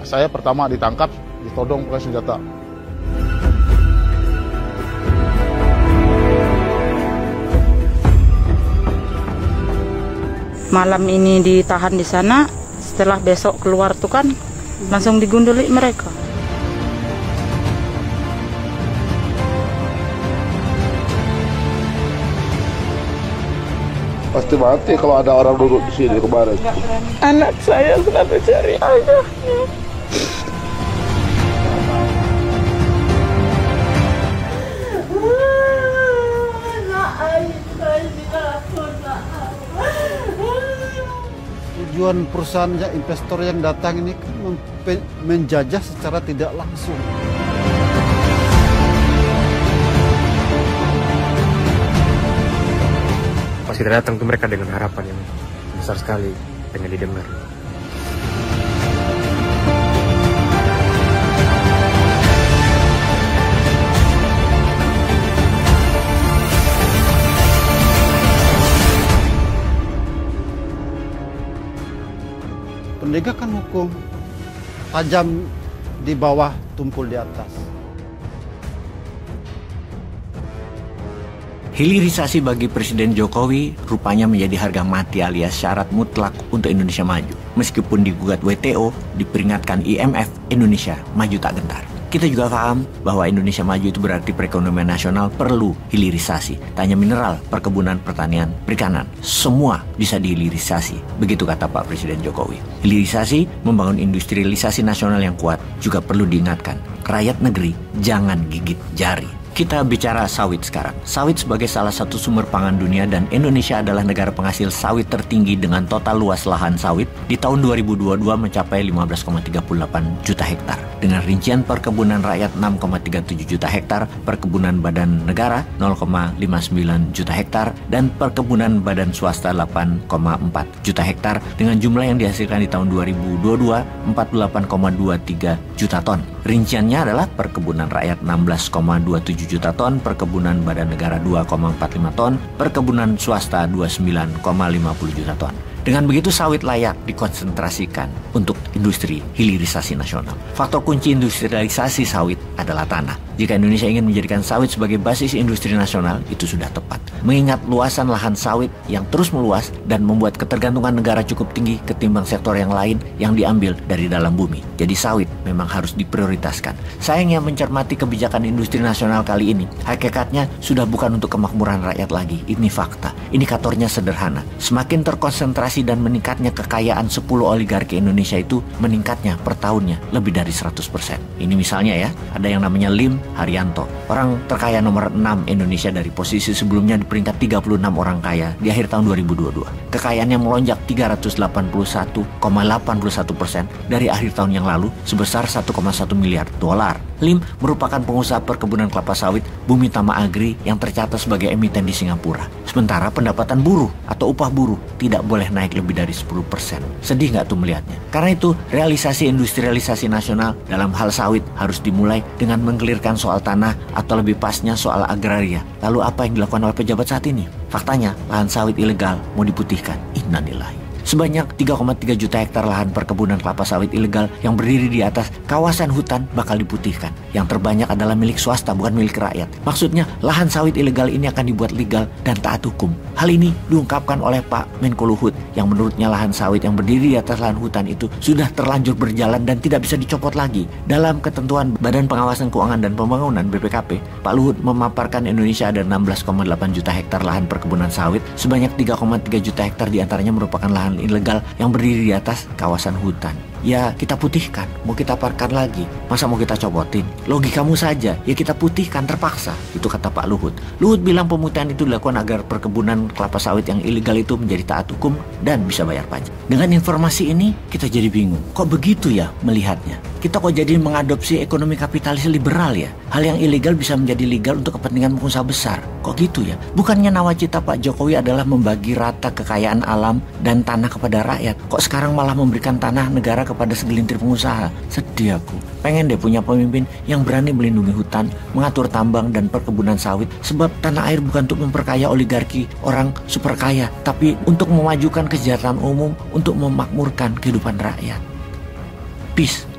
Saya pertama ditangkap, ditodong pakai senjata. Malam ini ditahan di sana, setelah besok keluar tuh kan langsung digunduli mereka. Pasti mati kalau ada orang duduk di sini kemarin. Anak saya selalu cari ayahnya. Tujuan perusahaan investor yang datang ini kan menjajah secara tidak langsung. Pasti datang ke mereka dengan harapan yang besar sekali, pengen didengar. Penegakan hukum tajam di bawah, tumpul di atas. Hilirisasi bagi Presiden Jokowi rupanya menjadi harga mati alias syarat mutlak untuk Indonesia maju. Meskipun digugat WTO, diperingatkan IMF, Indonesia maju tak gentar. Kita juga paham bahwa Indonesia maju itu berarti perekonomian nasional perlu hilirisasi. Tak hanya mineral, perkebunan, pertanian, perikanan, semua bisa dihilirisasi. Begitu kata Pak Presiden Jokowi. Hilirisasi, membangun industrialisasi nasional yang kuat juga perlu diingatkan. Rakyat negeri jangan gigit jari. Kita bicara sawit sekarang. Sawit sebagai salah satu sumber pangan dunia dan Indonesia adalah negara penghasil sawit tertinggi dengan total luas lahan sawit di tahun 2022 mencapai 15,38 juta hektar. Dengan rincian perkebunan rakyat 6,37 juta hektar, perkebunan badan negara 0,59 juta hektar, dan perkebunan badan swasta 8,4 juta hektar dengan jumlah yang dihasilkan di tahun 2022 48,23 juta ton. Rinciannya adalah perkebunan rakyat 16,27 juta ton, perkebunan badan negara 2,45 ton, perkebunan swasta 29,50 juta ton. Dengan begitu sawit layak dikonsentrasikan untuk industri hilirisasi nasional. Faktor kunci industrialisasi sawit adalah tanah. Jika Indonesia ingin menjadikan sawit sebagai basis industri nasional, itu sudah tepat. Mengingat luasan lahan sawit yang terus meluas dan membuat ketergantungan negara cukup tinggi ketimbang sektor yang lain yang diambil dari dalam bumi. Jadi sawit memang harus diprioritaskan. Sayangnya mencermati kebijakan industri nasional kali ini, hakikatnya sudah bukan untuk kemakmuran rakyat lagi. Ini fakta. Indikatornya sederhana. Semakin terkonsentrasi dan meningkatnya kekayaan 10 oligarki Indonesia itu meningkatnya per tahunnya lebih dari 100%. Ini misalnya ya, ada yang namanya Lim Haryanto, orang terkaya nomor 6 Indonesia dari posisi sebelumnya di peringkat 36 orang kaya di akhir tahun 2022. Kekayaannya melonjak 381,81% dari akhir tahun yang lalu sebesar 1,1 miliar dolar. Lim merupakan pengusaha perkebunan kelapa sawit Bumi Tama Agri yang tercatat sebagai emiten di Singapura. Sementara pendapatan buruh atau upah buruh tidak boleh naik lebih dari 10%. Sedih nggak tuh melihatnya? Karena itu realisasi industrialisasi nasional dalam hal sawit harus dimulai dengan mengkelirkan soal tanah atau lebih pasnya soal agraria. Lalu apa yang dilakukan oleh pejabat saat ini? Faktanya lahan sawit ilegal mau diputihkan. Innalillahi. Sebanyak 3,3 juta hektar lahan perkebunan kelapa sawit ilegal yang berdiri di atas kawasan hutan bakal diputihkan. Yang terbanyak adalah milik swasta, bukan milik rakyat. Maksudnya, lahan sawit ilegal ini akan dibuat legal dan taat hukum. Hal ini diungkapkan oleh Pak Menko Luhut, yang menurutnya lahan sawit yang berdiri di atas lahan hutan itu sudah terlanjur berjalan dan tidak bisa dicopot lagi. Dalam ketentuan Badan Pengawasan Keuangan dan Pembangunan (BPKP), Pak Luhut memaparkan Indonesia ada 16,8 juta hektar lahan perkebunan sawit, sebanyak 3,3 juta hektar diantaranya merupakan lahan ilegal yang berdiri di atas kawasan hutan. Ya kita putihkan, mau kita parkan lagi, masa mau kita copotin? Logikamu saja, ya kita putihkan terpaksa. Itu kata Pak Luhut. Luhut bilang pemutihan itu dilakukan agar perkebunan kelapa sawit yang ilegal itu menjadi taat hukum dan bisa bayar pajak. Dengan informasi ini kita jadi bingung, kok begitu ya melihatnya? Kita kok jadi mengadopsi ekonomi kapitalis liberal ya? Hal yang ilegal bisa menjadi legal untuk kepentingan pengusaha besar. Kok gitu ya? Bukannya nawacita Pak Jokowi adalah membagi rata kekayaan alam dan tanah kepada rakyat. Kok sekarang malah memberikan tanah negara kepada segelintir pengusaha? Sedih aku. Pengen deh punya pemimpin yang berani melindungi hutan, mengatur tambang dan perkebunan sawit. Sebab tanah air bukan untuk memperkaya oligarki orang super kaya, tapi untuk memajukan kesejahteraan umum, untuk memakmurkan kehidupan rakyat. Peace.